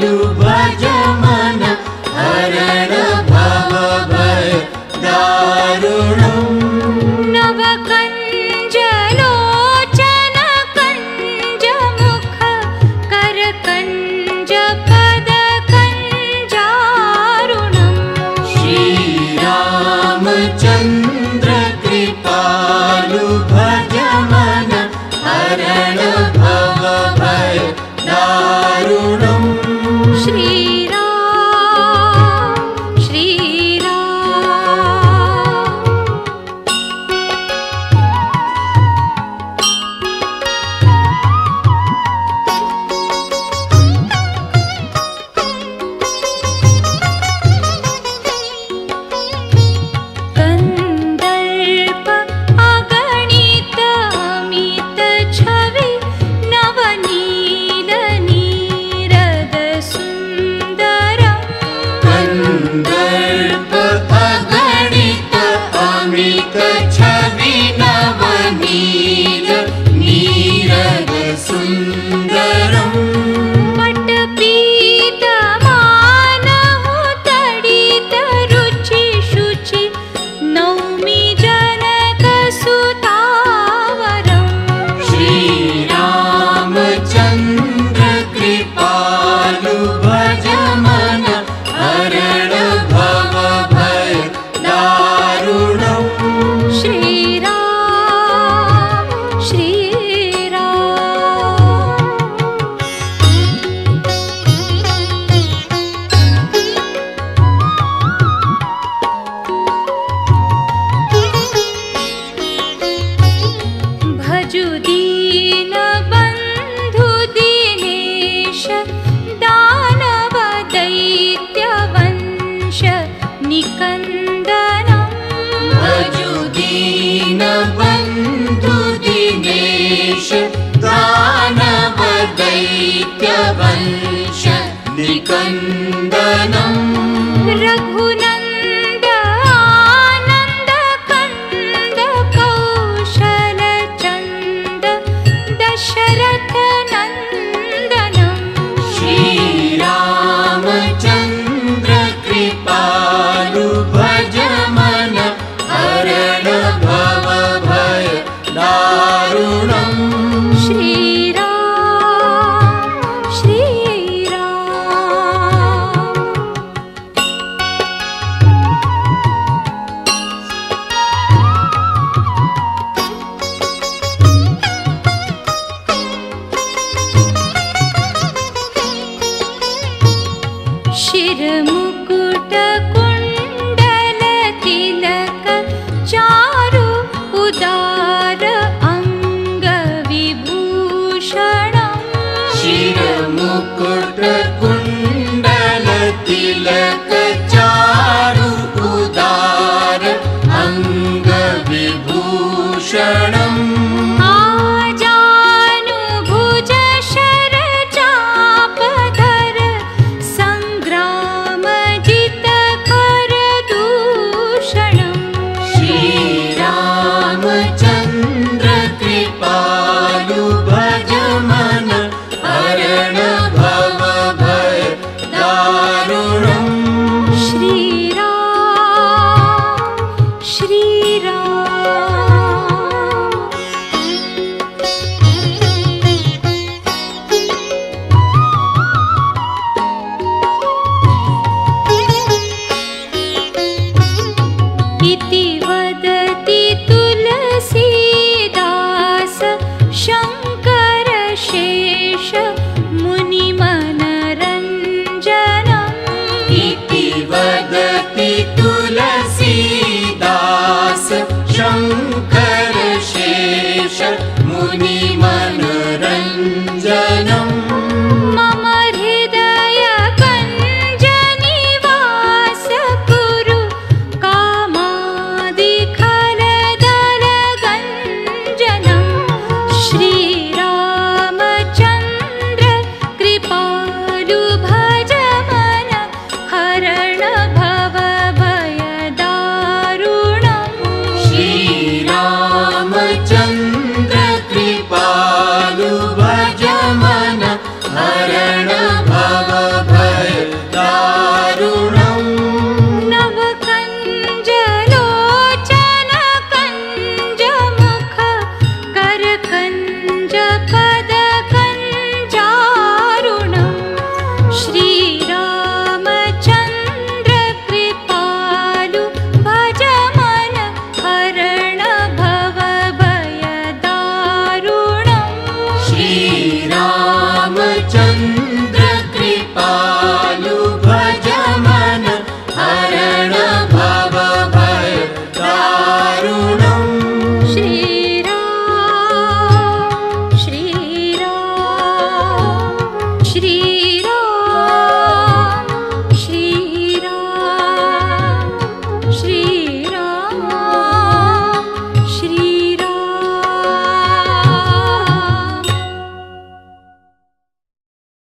कृपालु भज मन हरण भव भय दारुणम् नवकञ्ज लोचन कञ्ज मुख कर कञ्ज पद कञ्जारुणम् श्रीरामचन्द्र कृपालु भज मन हरण भव भय दारुणम् श्रीराम कंदर्प अगणित अमित छवि नवनील नीरद सुंदरम् कंदर्प अगणित अमित छवि नवनील नीरद सुंदरम् पटपीत मानहु तडित रुचि शुचि नौमि जनक सुतावरम् श्रीरामचन्द्र कृपालु भज मन हरण भव भय दारुणम् श्रीराम भजु दीन बन्धु दीनेश दानव दैत्य वंश निकन्दनम् भजु दीन बन्धु दिनेश दानव दैत्य वंश निकन्दनम् रघुनन्द आनन्द कन्द कौशल चन्द दशरथ नन्दनम् श्रीरामचन्द्र कृपालु भज मन हरण भव भय दारुणम् शिरमुकुट कुण्डल तिलक चारु उदार अङ्ग विभूषणम् शिरमुकुट कुण्डल तिलक